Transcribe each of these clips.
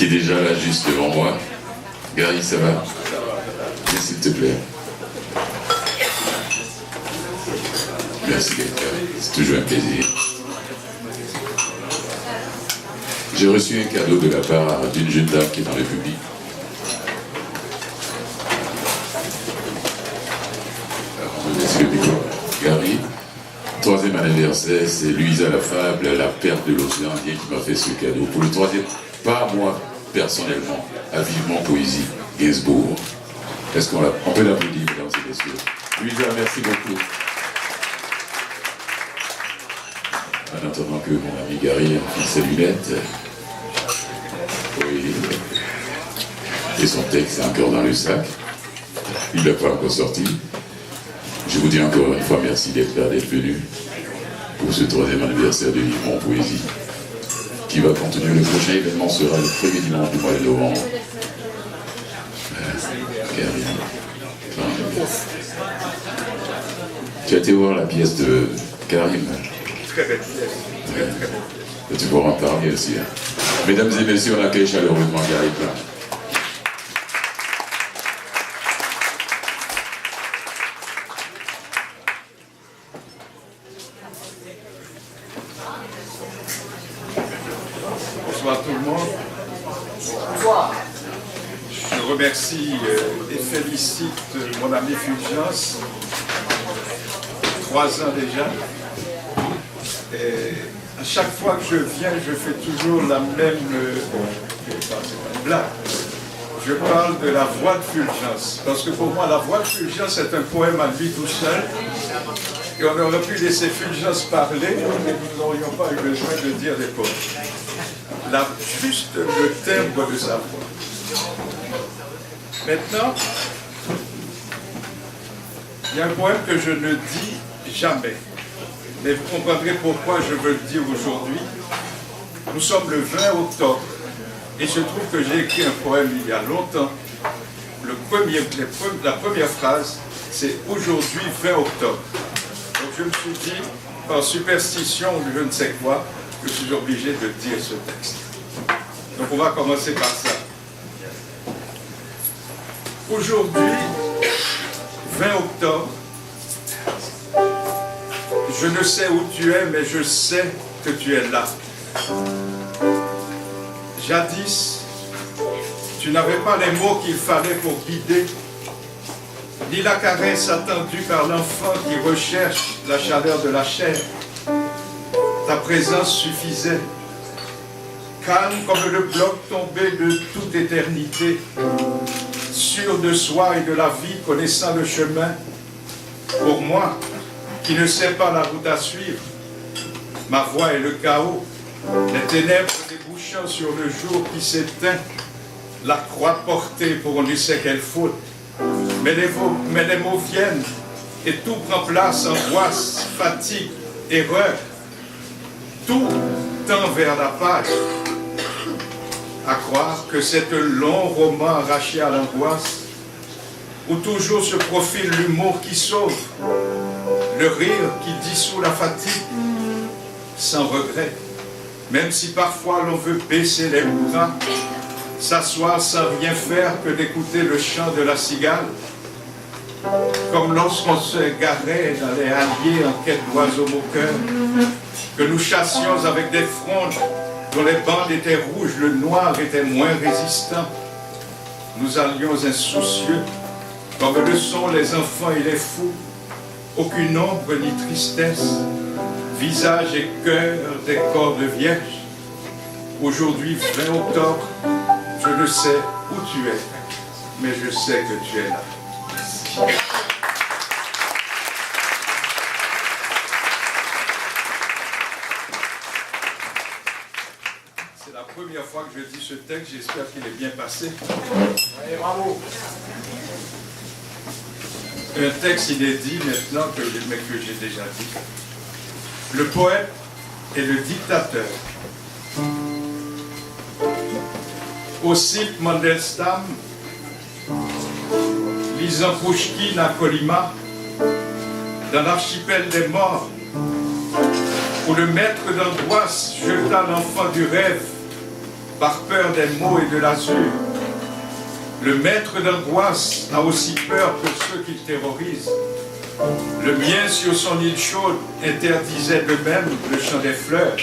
qui est déjà là juste devant moi. Gary, ça va? S'il te plaît. Merci d'être là, c'est toujours un plaisir. J'ai reçu un cadeau de la part d'une jeune dame qui est dans le public. Gary, 3e anniversaire, c'est Louisa Lafable, la perte de l'océan Indien qui m'a fait ce cadeau. Pour le 3e, pas moi personnellement, à Vivement Poésie, Gainsbourg. Est-ce qu'on peut l'applaudir, mesdames et messieurs? Louisa, merci beaucoup. En attendant que mon ami Gary enfile ses lunettes. Oui. Et son texte est encore dans le sac. Il n'a pas encore sorti. Je vous dis encore une fois merci d'être là, d'être venu pour ce 3e anniversaire de Vivement Poésie, qui va continuer. Le prochain événement sera le 1er dimanche du mois de novembre. Tu as été voir la pièce de Karim? Très belle pièce. Tu pourras en parler aussi. Hein. Mesdames et messieurs, on accueille chaleureusement Karim. Bonsoir tout le monde. Bonsoir. Je remercie et félicite mon ami Fulgence. 3 ans déjà. Et à chaque fois que je viens, je fais toujours la même blague. Je parle de la voix de Fulgence. Parce que pour moi, la voix de Fulgence est un poème à lui tout seul. Et on aurait pu laisser Fulgence parler, mais nous n'aurions pas eu besoin de dire des poèmes. Juste le timbre de sa voix. Maintenant, il y a un poème que je ne dis jamais. Mais vous comprendrez pourquoi je veux le dire aujourd'hui. Nous sommes le 20 octobre. Et il se trouve que j'ai écrit un poème il y a longtemps. La première phrase, c'est « Aujourd'hui, 20 octobre ». Donc je me suis dit, par superstition ou je ne sais quoi, je suis obligé de dire ce texte. Donc on va commencer par ça. Aujourd'hui, 20 octobre, je ne sais où tu es, mais je sais que tu es là. Jadis, tu n'avais pas les mots qu'il fallait pour guider, ni la caresse attendue par l'enfant qui recherche la chaleur de la chair. Ta présence suffisait, calme comme le bloc tombé de toute éternité, sûr de soi et de la vie, connaissant le chemin. Pour moi, qui ne sais pas la route à suivre, ma voix est le chaos, les ténèbres débouchant sur le jour qui s'éteint, la croix portée pour on ne sait quelle faute. Mais les mots viennent et tout prend place, angoisse, fatigue, erreur. Tout tend vers la page. À croire que c'est un long roman arraché à l'angoisse, où toujours se profile l'humour qui sauve, le rire qui dissout la fatigue, sans regret, même si parfois l'on veut baisser les bras, s'asseoir sans rien faire que d'écouter le chant de la cigale, comme lorsqu'on se garait dans les halliers en quête d'oiseaux moqueurs, que nous chassions avec des frondes dont les bandes étaient rouges, le noir était moins résistant. Nous allions insoucieux, comme le sont les enfants et les fous, aucune ombre ni tristesse, visage et cœur des corps de vierge. Aujourd'hui, 20 octobre, je ne sais où tu es, mais je sais que tu es là. C'est la première fois que je dis ce texte, j'espère qu'il est bien passé. Allez, bravo. Un texte inédit maintenant que j'ai déjà dit. Le poète et le dictateur. Ossip Mandelstam, lisant Pouchkine à Colima, dans l'archipel des morts, où le maître d'angoisse jeta l'enfant du rêve par peur des maux et de l'azur. Le maître d'angoisse a aussi peur que ceux qui le terrorisent. Le mien sur son île chaude interdisait de même le chant des fleurs.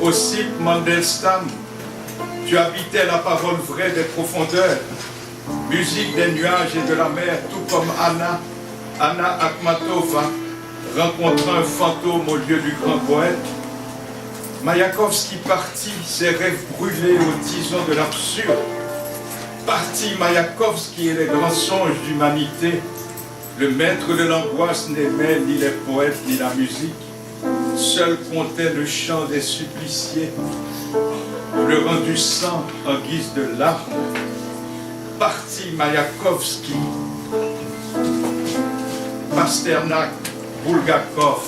Au Sip Mandelstam, tu habitais la parole vraie des profondeurs, musique des nuages et de la mer, tout comme Anna Akhmatova, rencontrant un fantôme au lieu du grand poète. Mayakovsky partit, ses rêves brûlés au tison de l'absurde. Parti Mayakovsky et les grands songes d'humanité. Le maître de l'angoisse n'aimait ni les poètes ni la musique. Seul comptait le chant des suppliciés, pleurant du sang en guise de larmes. Parti Mayakovsky, Pasternak, Bulgakov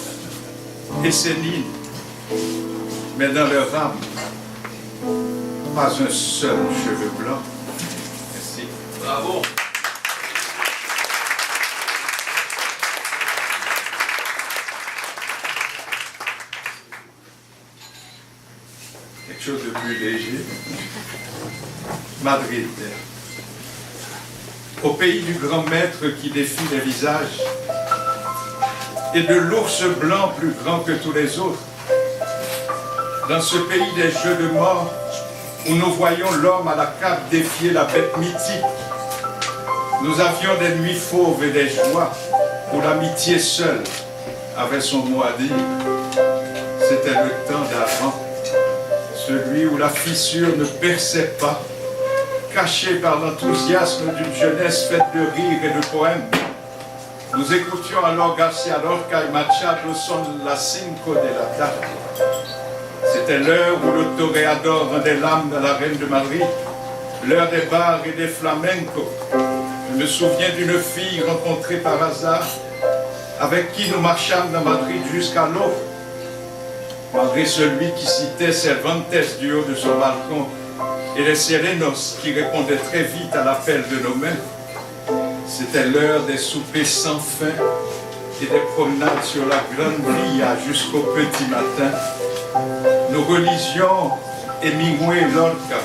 et Sénine, mais dans leur âme, pas un seul cheveu blanc. Merci. Bravo. Quelque chose de plus léger. Madrid. Au pays du grand maître qui défie les visages et de l'ours blanc plus grand que tous les autres. Dans ce pays des jeux de mort où nous voyons l'homme à la cape défier la bête mythique, nous avions des nuits fauves et des joies où l'amitié seule avait son mot à dire. C'était le temps d'avant, celui où la fissure ne perçait pas, cachée par l'enthousiasme d'une jeunesse faite de rires et de poèmes. Nous écoutions alors Garcia Lorca et Machado son La Cinco de la Tarde. C'était l'heure où le toréador rendait l'âme dans la Reine de Madrid, l'heure des bars et des flamencos. Je me souviens d'une fille rencontrée par hasard, avec qui nous marchâmes dans Madrid jusqu'à l'eau. Malgré celui qui citait Cervantes du haut de son balcon, et les serenos qui répondaient très vite à l'appel de nos mains. C'était l'heure des soupers sans fin et des promenades sur la grande via jusqu'au petit matin. Nos religions, Hemingway et Lorca,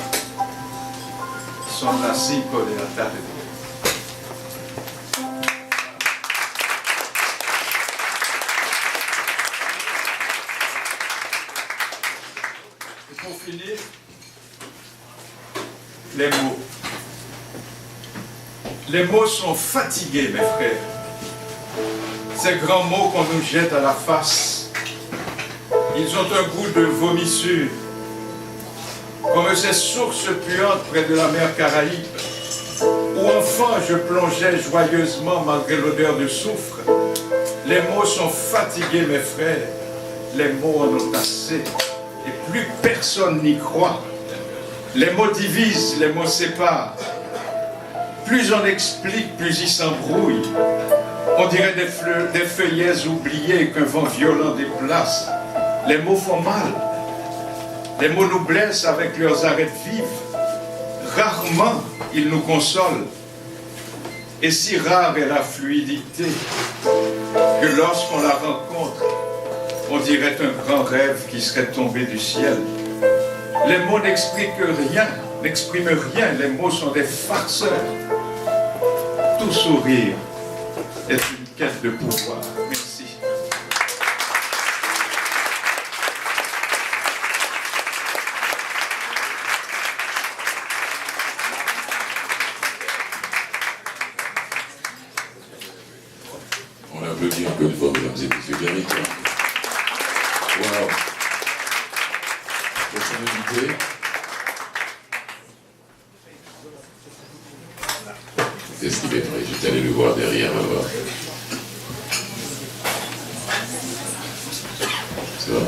sont la cinco de la tarde. Et pour finir, les mots. Les mots sont fatigués, mes frères. Ces grands mots qu'on nous jette à la face, ils ont un goût de vomissure, comme ces sources puantes près de la mer Caraïbe, où enfant je plongeais joyeusement malgré l'odeur de soufre. Les mots sont fatigués, mes frères. Les mots en ont assez, et plus personne n'y croit. Les mots divisent, les mots séparent. Plus on explique, plus ils s'embrouillent. On dirait des feuillets oubliés qu'un vent violent déplace. Les mots font mal. Les mots nous blessent avec leurs arêtes vives. Rarement ils nous consolent. Et si rare est la fluidité que lorsqu'on la rencontre, on dirait un grand rêve qui serait tombé du ciel. Les mots n'expriment rien, les mots sont des farceurs. Tout sourire est une quête de pouvoir. Merci. On applaudit encore une fois, mesdames et messieurs, bien vite. Wow. Prochain invité. Qu'est-ce qu'il est prêt? J'étais allé le voir derrière là-bas. Ça va?